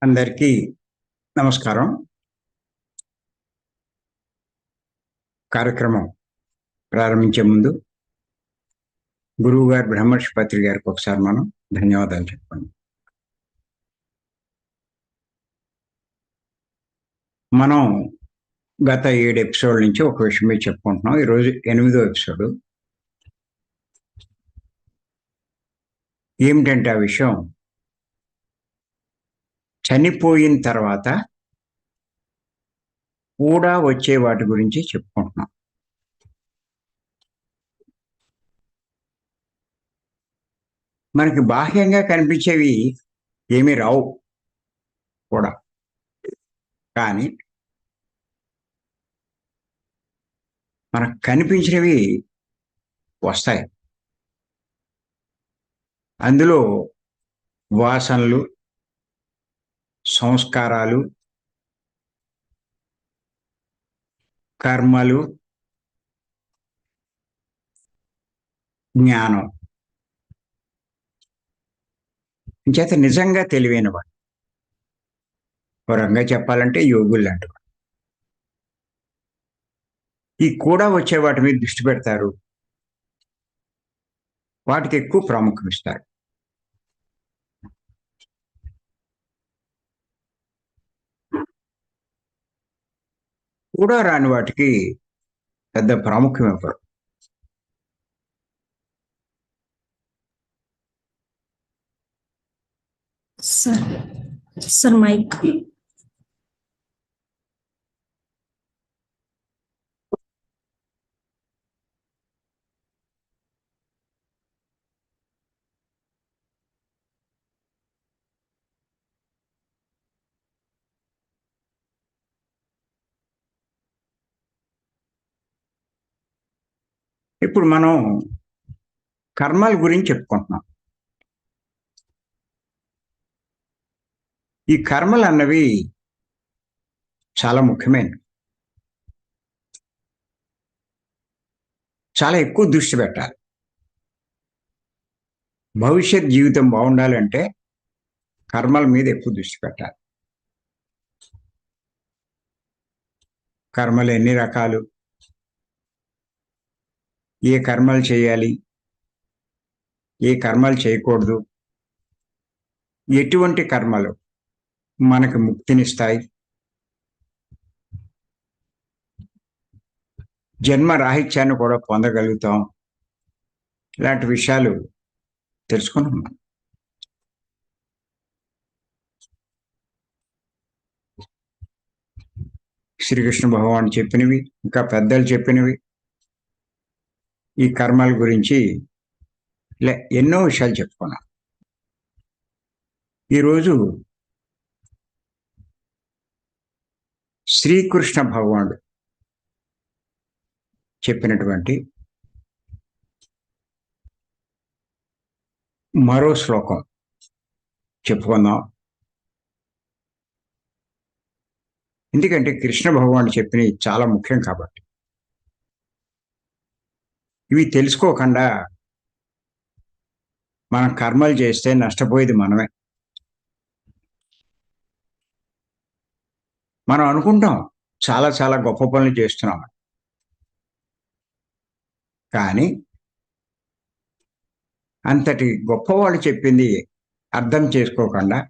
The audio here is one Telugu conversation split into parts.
అందరికీ నమస్కారం. కార్యక్రమం ప్రారంభించే ముందు గురువుగారు బ్రహ్మర్షి పత్రి గారికి ఒకసారి మనం ధన్యవాదాలు చెప్పండి. మనం గత 7 ఎపిసోడ్ల నుంచి ఒక విషయం మీద చెప్పుకుంటున్నాం. ఈరోజు 8వ ఎపిసోడ్. ఏమిటంటే ఆ విషయం చనిపోయిన తర్వాత కూడా వచ్చే వాటి గురించి చెప్పుకుంటున్నాం. మనకి బాహ్యంగా కనిపించేవి ఏమీ రావు కూడా, కానీ మనకు కనిపించినవి వస్తాయి. అందులో వాసనలు, సంస్కారాలు, కర్మలు, జ్ఞానం చేత నిజంగా తెలివైన వాడు, ఒక రకంగా చెప్పాలంటే యోగులు లాంటి వాడు. ఈ కూడా వచ్చే వాటి మీద దృష్టి పెడతారు, వాటికి ఎక్కువ ప్రాముఖ్యం ఇస్తారు. కూడా రాని వాటికి పెద్ద ప్రాముఖ్యం ఇవ్వరు. सर माइक ఇప్పుడు మనం కర్మల గురించి చెప్పుకుంటున్నాం. ఈ కర్మలు అన్నవి చాలా ముఖ్యమైనవి. చాలా ఎక్కువ దృష్టి పెట్టాలి. భవిష్యత్ జీవితం బాగుండాలంటే కర్మల మీద ఎక్కువ దృష్టి పెట్టాలి. కర్మలు ఎన్ని రకాలు, ఏ కర్మలు చేయాలి, ఏ కర్మలు చేయకూడదు, ఎటువంటి కర్మలు మనకు ముక్తినిస్తాయి, జన్మ రాహిత్యాన్ని కూడా పొందగలుగుతాం, ఇలాంటి విషయాలు తెలుసుకున్నాం. శ్రీకృష్ణ భగవాన్ చెప్పినవి, ఇంకా పెద్దలు చెప్పినవి, ఈ కర్మల గురించి ఇలా ఎన్నో విషయాలు చెప్పుకున్నాం. ఈరోజు శ్రీకృష్ణ భగవానుడు చెప్పినటువంటి మరో శ్లోకం చెప్పుకుందాం. ఎందుకంటే కృష్ణ భగవానుడు చెప్పినవి చాలా ముఖ్యం కాబట్టి. ఇవి తెలుసుకోకుండా మనం కర్మలు చేస్తే నష్టపోయేది మనమే. మనం అనుకుంటాం చాలా చాలా గొప్ప పనులు చేస్తున్నాం, కానీ అంతటి గొప్పవాళ్ళు చెప్పింది అర్థం చేసుకోకుండా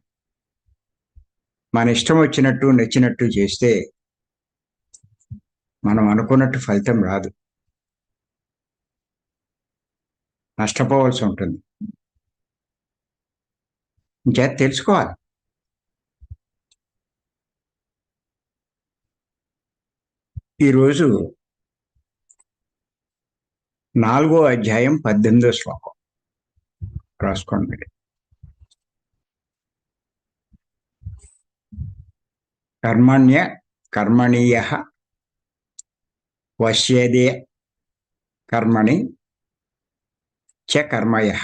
మన ఇష్టం వచ్చినట్టు నచ్చినట్టు చేస్తే మనం అనుకున్నట్టు ఫలితం రాదు, నష్టపోవాల్సి ఉంటుంది. ఇంకా తెలుసుకోవాలి. ఈరోజు 4వ అధ్యాయం 18వ శ్లోకం రాసుకోండి. కర్మణ్య కర్మణీయ వశ్యేదే కర్మణి చ కర్మయః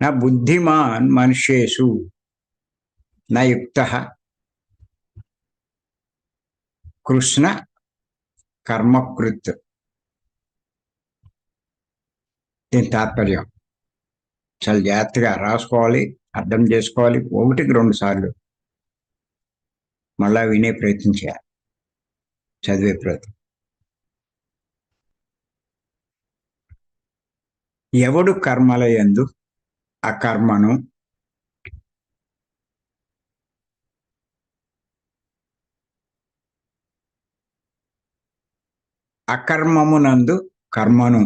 నా బుద్ధిమాన్ మనుష్యేషు నా యుక్తః కృష్ణ కర్మకృత్. దీని తాత్పర్యం చాలా జాగ్రత్తగా రాసుకోవాలి, అర్థం చేసుకోవాలి, ఒకటికి రెండు సార్లు మళ్ళా వినే ప్రయత్నం చేయాలి, చదివే ప్రయత్నం. ఎవడు కర్మల యందు అకర్మను అకర్మమునందు కర్మను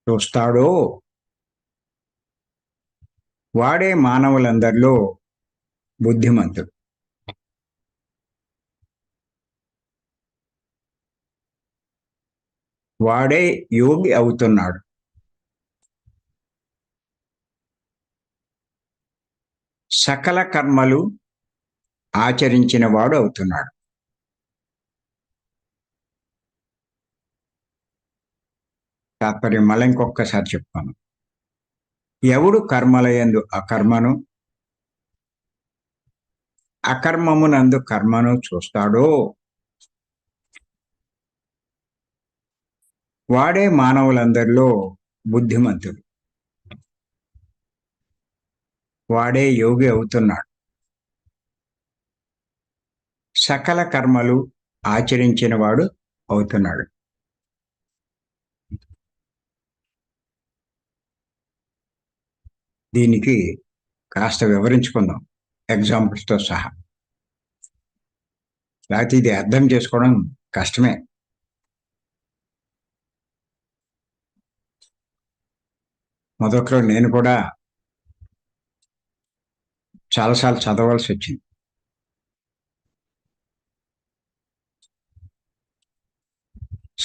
చూస్తాడో వాడే మానవులందరిలో బుద్ధిమంతుడు. వాడే యోగి అవుతున్నాడు. సకల కర్మలు ఆచరించిన వాడు అవుతున్నాడు. తాత్పర్యం మళ్ళీ ఇంకొకసారి చెప్తాను. ఎవడు కర్మల యందు అకర్మను అకర్మమునందు కర్మను చూస్తాడో వాడే మానవులందరిలో బుద్ధిమంతుడు. వాడే యోగి అవుతున్నాడు. సకల కర్మలు ఆచరించిన వాడు అవుతున్నాడు. దీనికి కాస్త వివరించుకుందాం ఎగ్జాంపుల్స్తో సహా, లేకపోతే ఇది అర్థం చేసుకోవడం కష్టమే. మొదట్లో నేను కూడా చాలాసార్లు చదవాల్సి వచ్చింది.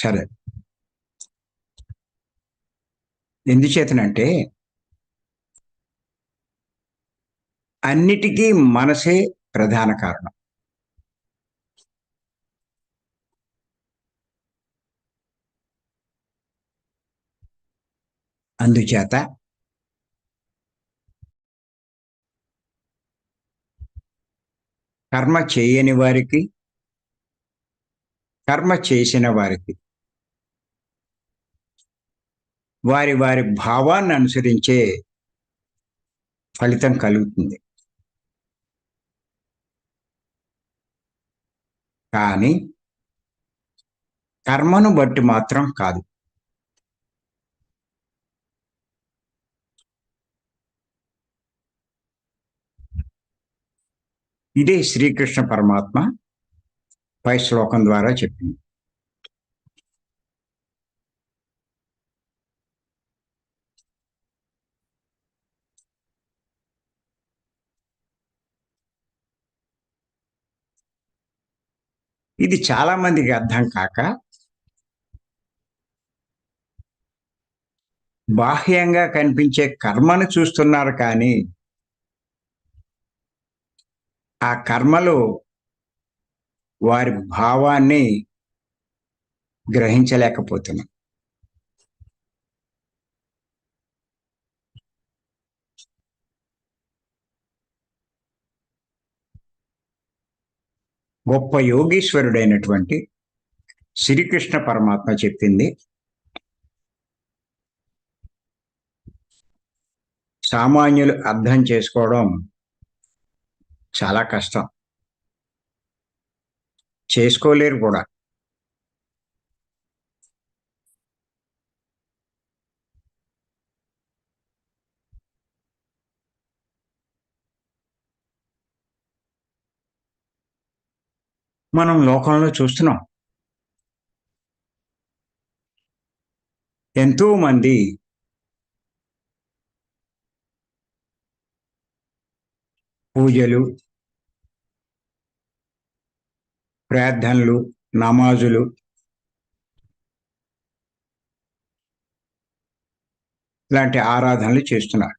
సరే, ఎందుచేతనంటే అన్నిటికీ మనసే ప్రధాన కారణం. అందుచేత కర్మ చేయని వారికి, కర్మ చేసిన వారికి వారి వారి భావాన్ని అనుసరించే ఫలితం కలుగుతుంది. కానీ కర్మను బట్టి మాత్రం కాదు. ఇదే శ్రీకృష్ణ పరమాత్మ పై శ్లోకం ద్వారా చెప్పింది. ఇది చాలా మందికి అర్థం కాక బాహ్యంగా కనిపించే కర్మను చూస్తున్నారు, కానీ ఆ కర్మలో వారి భావాన్ని గ్రహించలేకపోతున్నారు. గొప్ప యోగీశ్వరుడైనటువంటి శ్రీకృష్ణ పరమాత్మ చెప్పింది సామాన్యులు అర్థం చేసుకోవడం చాలా కష్టం, చేసుకోలేరు కూడా. మనం లోకంలో చూస్తున్నాం, ఎంతో మంది పూజలు, ప్రార్థనలు, నమాజులు లాంటి ఆరాధనలు చేస్తున్నారు.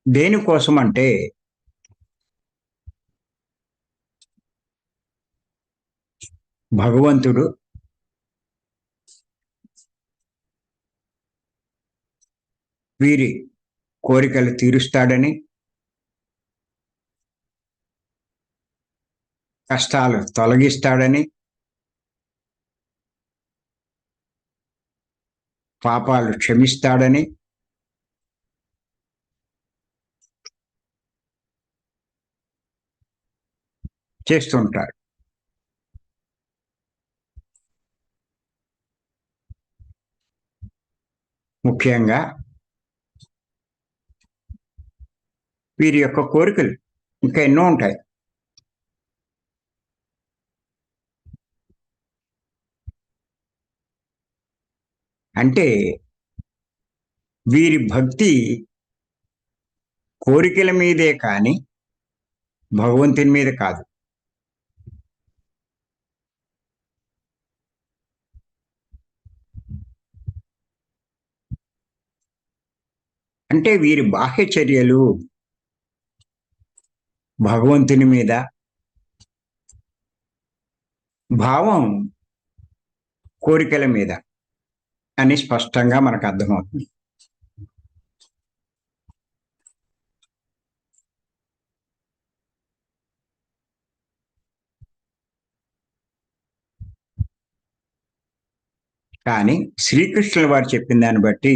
దేనికోసం అంటే భగవంతుడు వీరి కోరికలు తీరుస్తాడని, కష్టాలు తొలగిస్తాడని, పాపాలు క్షమిస్తాడని, చేస్తుంటారు. ముఖ్యంగా వీరి యొక్క కోరికలు ఇంకా ఎన్నో ఉంటాయి. అంటే వీరి భక్తి కోరికల మీదే కానీ భగవంతుని మీద కాదు. అంటే వీరి బాహ్య చర్యలు భగవంతుని మీద, భావం కోరికల మీద అని స్పష్టంగా మనకు అర్థమవుతుంది. కానీ శ్రీకృష్ణుల వారు చెప్పిన దాన్ని బట్టి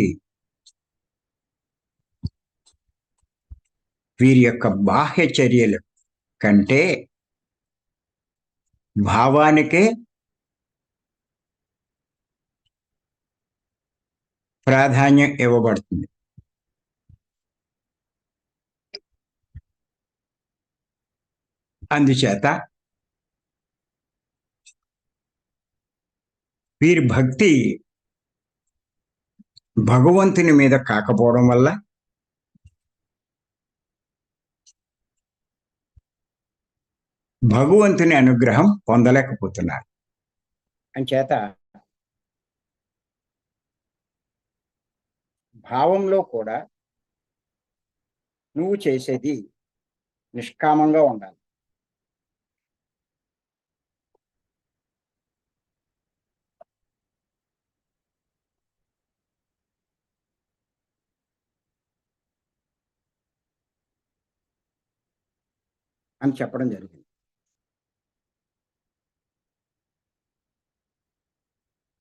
వీరి యొక్క బాహ్య చర్యలు కంటే భావానికే ప్రాధాన్యం ఇవ్వబడుతుంది. అందుచేత వీరి భక్తి భగవంతుని మీద కాకపోవడం వల్ల భగవంతుని అనుగ్రహం పొందలేకపోతున్నారు. అంచేత భావంలో కూడా నువ్వు చేసేది నిష్కామంగా ఉండాలి. అని చెప్పడం జరిగింది.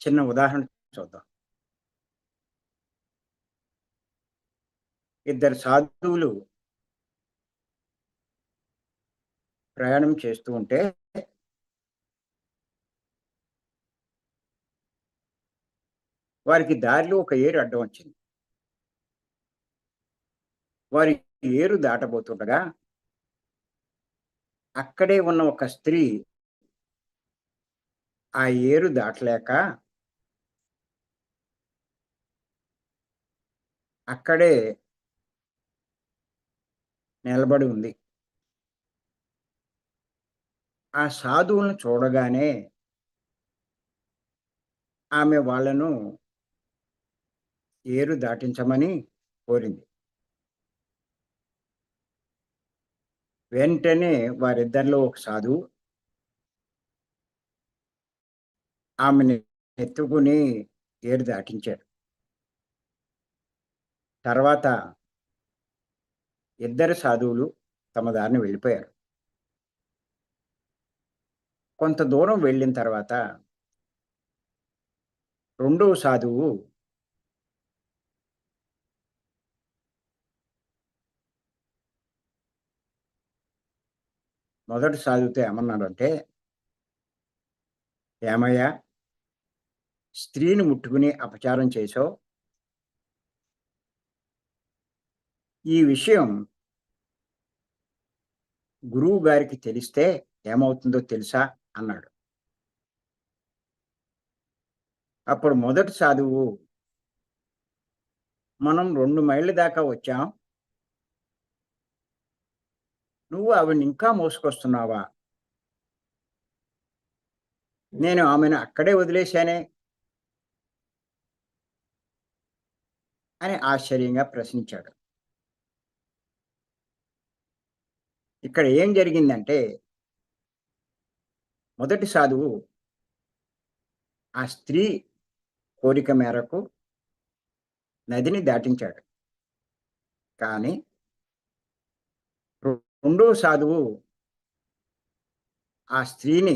చిన్న ఉదాహరణ చూద్దాం. ఇద్దరు సాధువులు ప్రయాణం చేస్తూ ఉంటే వారికి దారిలో ఒక ఏరు అడ్డం వచ్చింది. వారి ఏరు దాటబోతుండగా అక్కడే ఉన్న ఒక స్త్రీ ఆ ఏరు దాటలేక అక్కడే నిలబడి ఉంది. ఆ సాధువులను చూడగానే ఆమె వాళ్ళను ఏరు దాటించమని కోరింది. వెంటనే వారిద్దరిలో ఒక సాధువు ఆమెను ఎత్తుకుని ఏరు దాటించాడు. తర్వాత ఇద్దరు సాధువులు తమ దారిని వెళ్ళిపోయారు. కొంత దూరం వెళ్ళిన తర్వాత రెండవ సాధువు మొదటి సాధువుతో ఏమన్నాడంటే, ఏమయ్యా, స్త్రీని ముట్టుకుని అపచారం చేశావు. ఈ విషయం గురువు గారికి తెలిస్తే ఏమవుతుందో తెలుసా అన్నాడు. అప్పుడు మొదటి సాధువు, మనం 2 మైళ్ళ దాకా వచ్చాం, నువ్వు ఆవిడని ఇంకా మోసుకొస్తున్నావా? నేను ఆమెను అక్కడే వదిలేశానే అని ఆశ్చర్యంగా ప్రశ్నించాడు. ఇక్కడ ఏం జరిగిందంటే, మొదటి సాధువు ఆ స్త్రీ కోరిక మేరకు నదిని దాటించాడు. కానీ రెండో సాధువు ఆ స్త్రీని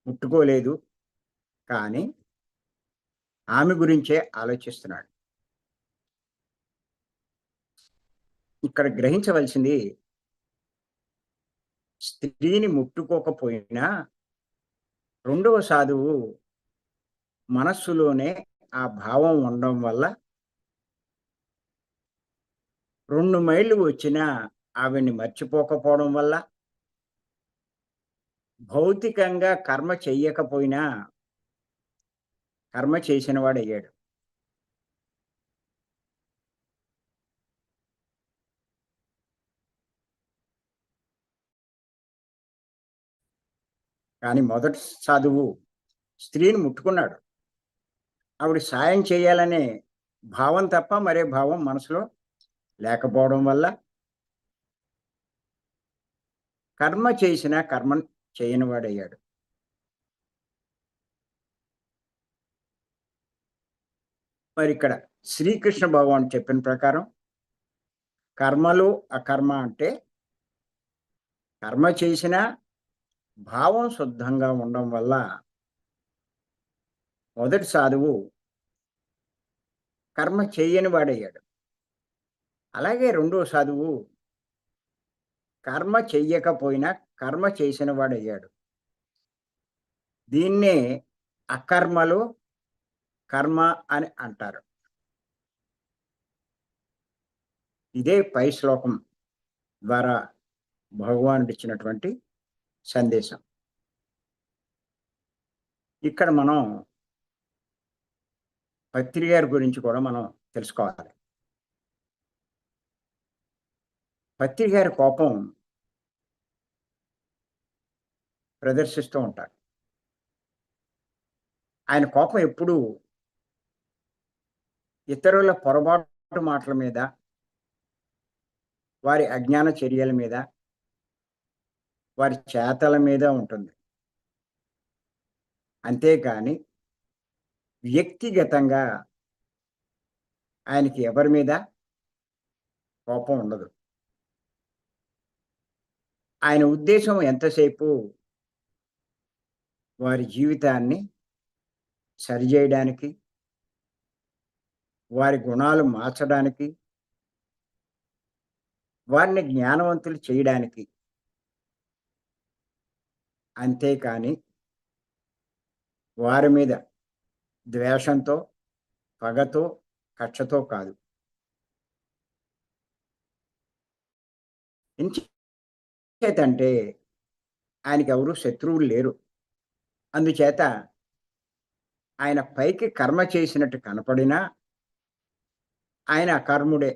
ముట్టుకోలేదు. కానీ ఆమె గురించే ఆలోచిస్తున్నాడు. ఇక్కడ గ్రహించవలసింది, స్త్రీని ముట్టుకోకపోయినా రెండవ సాధువు మనస్సులోనే ఆ భావం ఉండడం వల్ల 2 మైళ్ళు వచ్చినా ఆవిడ్ని మర్చిపోకపోవడం వల్ల, భౌతికంగా కర్మ చెయ్యకపోయినా కర్మ చేసిన వాడయ్యాడు. కానీ మొదటి సాధువు స్త్రీని ముట్టుకున్నాడు. ఆవిడ సాయం చేయాలనే భావం తప్ప మరే భావం మనసులో లేకపోవడం వల్ల, కర్మ చేసినా కర్మను చేయని వాడయ్యాడు. మరిక్కడ శ్రీకృష్ణ భగవానుడు చెప్పిన ప్రకారం కర్మలు, అకర్మ అంటే కర్మ చేసినా భావం శుద్ధంగా ఉండడం వల్ల మొదటి సాధువు కర్మ చేయని వాడయ్యాడు. అలాగే రెండో సాధువు కర్మ చెయ్యకపోయినా కర్మ చేసిన వాడయ్యాడు. దీన్నే అకర్మలు, కర్మ అని అంటారు. ఇదే పై శ్లోకం ద్వారా భగవానుడిచ్చినటువంటి సందేశం. ఇక్కడ మనం పత్రి గారి గురించి కూడా మనం తెలుసుకోవాలి. పత్రి గారి కోపం ప్రదర్శిస్తూ ఉంటారు. ఆయన కోపం ఎప్పుడూ ఇతరుల పొరపాటు మాటల మీద, వారి అజ్ఞాన చర్యల మీద, వారి చేతల మీద ఉంటుంది. అంతేకాని వ్యక్తిగతంగా ఆయనకి ఎవరి మీద కోపం ఉండదు. ఆయన ఉద్దేశం ఎంతసేపు వారి జీవితాన్ని సరిచేయడానికి, వారి గుణాలు మార్చడానికి, వారిని జ్ఞానవంతులు చేయడానికి. అంతేకాని వారి మీద ద్వేషంతో, పగతో, కక్షతో కాదు. ఎంచేతంటే ఆయనకెవరు శత్రువులు లేరు. అందుచేత ఆయన పైకి కర్మ చేసినట్టు కనపడినా ఆయన అకర్ముడే,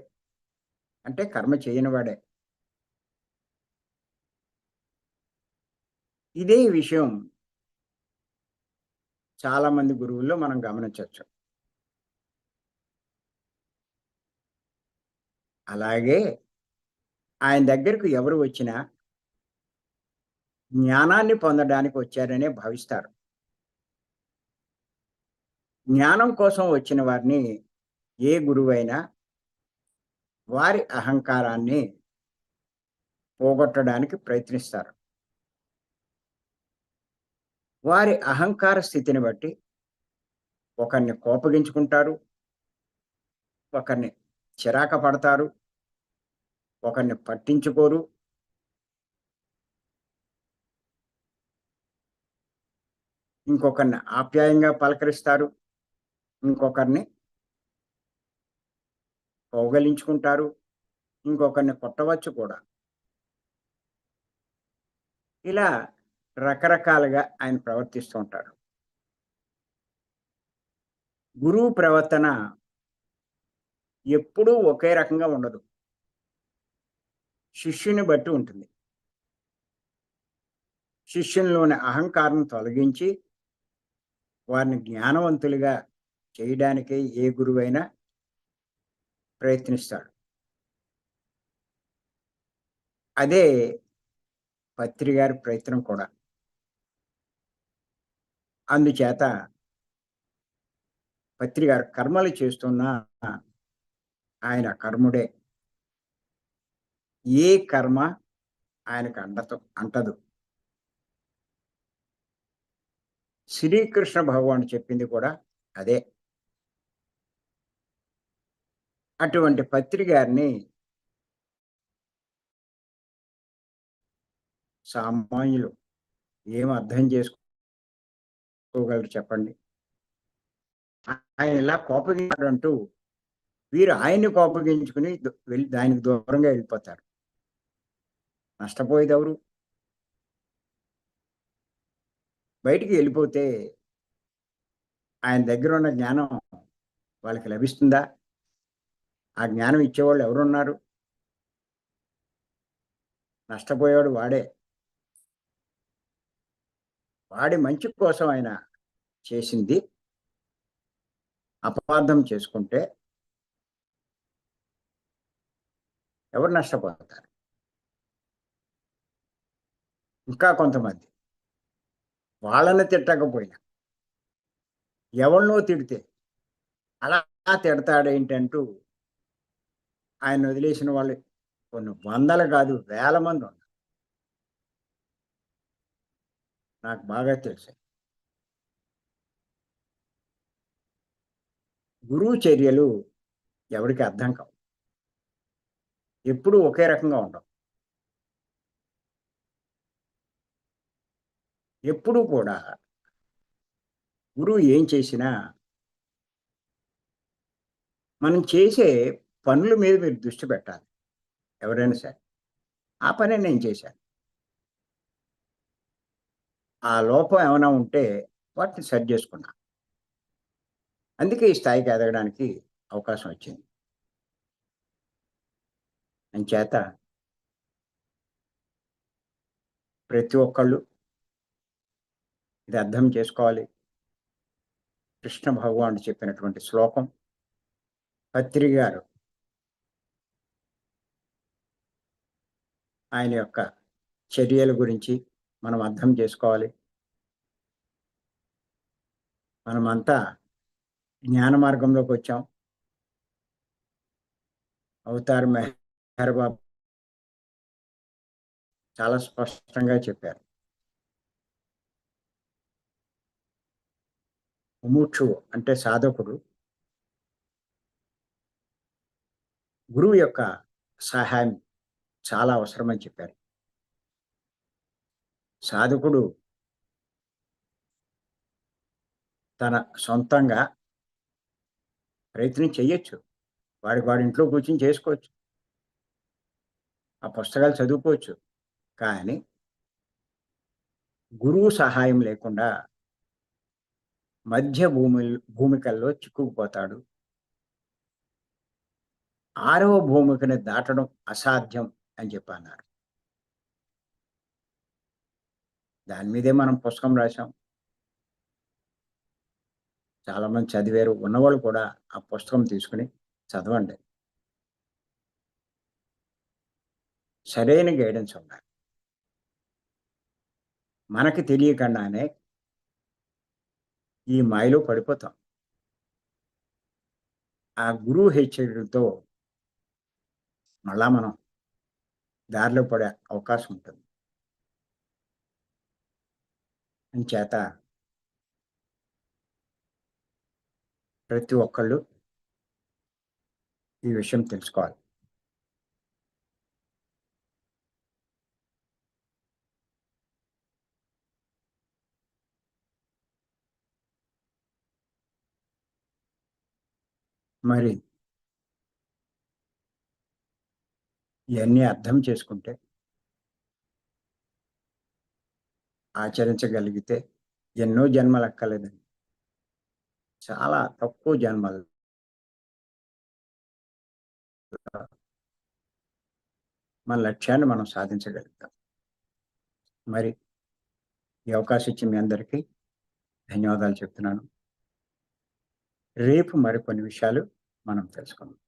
అంటే కర్మ చేయనివాడే. ఇదే విషయం చాలా మంది గురువుల్లో మనం గమనించొచ్చు. అలాగే ఆయన దగ్గరకు ఎవరు వచ్చినా జ్ఞానాన్ని పొందడానికి వచ్చారనే భావిస్తారు. జ్ఞానం కోసం వచ్చిన వారిని ఏ గురువైనా వారి అహంకారాన్ని పోగొట్టడానికి ప్రయత్నిస్తారు. వారి అహంకార స్థితిని బట్టి ఒకరిని కోపగించుకుంటారు, ఒకరిని చిరాక పడతారు, ఒకరిని పట్టించుకోరు. ఇంకొకరిని ఆప్యాయంగా పలకరిస్తారు, ఇంకొకరిని కౌగలించుకుంటారు, ఇంకొకరిని కొట్టవచ్చు కూడా. ఇలా రకరకాలుగా ఆయన ప్రవర్తిస్తూ ఉంటారు. గురువు ప్రవర్తన ఎప్పుడూ ఒకే రకంగా ఉండదు. శిష్యుని బట్టి ఉంటుంది. శిష్యునిలోని అహంకారం తొలగించి వారిని జ్ఞానవంతులుగా చేయడానికే ఏ గురువైనా ప్రయత్నిస్తాడు. అదే పత్రి గారి ప్రయత్నం కూడా. అందుచేత పత్రి గారు కర్మలు చేస్తున్నా ఆయన కర్ముడే. ఏ కర్మ ఆయనకు అంటదు. శ్రీకృష్ణ భగవానుడు చెప్పింది కూడా అదే. అటువంటి పత్రి గారిని సామాన్యులు ఏం అర్థం చేసుకోగలరు చెప్పండి? ఆయన ఇలా కోపగించాడంటూ వీరు ఆయన్ని కోపగించుకుని వెళ్ళి దానికి దూరంగా వెళ్ళిపోతారు. నష్టపోయేది ఎవరు? బయటికి వెళ్ళిపోతే ఆయన దగ్గర ఉన్న జ్ఞానం వాళ్ళకి లభిస్తుందా? ఆ జ్ఞానం ఇచ్చేవాళ్ళు ఎవరున్నారు? నష్టపోయేవాడు వాడే. వాడి మంచి కోసం ఆయన చేసింది అపార్థం చేసుకుంటే ఎవరు నష్టపోతారు? ఇంకా కొంతమంది వాళ్ళని తిట్టకపోయినా ఎవరినో తిడితే అలా తిడతాడేంటంటూ ఆయన వదిలేసిన వాళ్ళు కొన్ని వందలు కాదు, వేల మంది ఉన్నారు. నాకు బాగా తెలుసు. గురువు చర్యలు ఎవరికి అర్థం కావు, ఎప్పుడూ ఒకే రకంగా ఉండవు. ఎప్పుడూ కూడా గురువు ఏం చేసినా మనం చేసే పనుల మీద మీరు దృష్టి పెట్టాలి. ఎవరైనా సరే ఆ పనే నేను చేశాను, ఆ లోపం ఏమైనా ఉంటే వాటిని సరి చేసుకున్నా. అందుకే ఈ స్థాయికి ఎదగడానికి అవకాశం వచ్చింది. అంచేత ప్రతి ఒక్కళ్ళు ఇది అర్థం చేసుకోవాలి. కృష్ణ భగవానుడు చెప్పినటువంటి శ్లోకం, పత్రి గారు ఆయన యొక్క చర్యల గురించి మనం అర్థం చేసుకోవాలి. మనమంతా జ్ఞాన మార్గంలోకి వచ్చాం. అవతార్ మెహర్ బాబు చాలా స్పష్టంగా చెప్పారు. ముముక్షువు అంటే సాధకుడు గురువు యొక్క సహాయం చాలా అవసరమని చెప్పారు. సాధకుడు తన సొంతంగా ప్రయత్నం చెయ్యొచ్చు, వాడి ఇంట్లో కూర్చొని చేసుకోవచ్చు, ఆ పుస్తకాలు చదువుకోవచ్చు. కానీ గురువు సహాయం లేకుండా మధ్య భూమికల్లో చిక్కుకుపోతాడు. ఆరవ భూమికని దాటడం అసాధ్యం అని చెప్పి అన్నారు. దాని మీదే మనం పుస్తకం రాశాం, చాలా మంది చదివారు. ఉన్నవాళ్ళు కూడా ఆ పుస్తకం తీసుకుని చదవండి. సరైన గైడెన్స్ ఉండాలి. మనకి తెలియకుండానే ఈ మాయలో పడిపోతాం. ఆ గురువు హెచ్చరికలతో మళ్ళా మనం దారిలో పడే అవకాశం ఉంటుంది. అంచేత ప్రతి ఒక్కళ్ళు ఈ విషయం తెలుసుకోవాలి. మరి ఇవన్నీ అర్థం చేసుకుంటే, ఆచరించగలిగితే ఎన్నో జన్మలు అక్కర్లేదండి. చాలా తక్కువ జన్మలు మన లక్ష్యాన్ని మనం సాధించగలుగుతాం. మరి ఈ అవకాశం ఇచ్చిన మీ అందరికీ ధన్యవాదాలు చెప్తున్నాను. రేపు మరికొన్ని విషయాలు మనం తెలుసుకుందాం.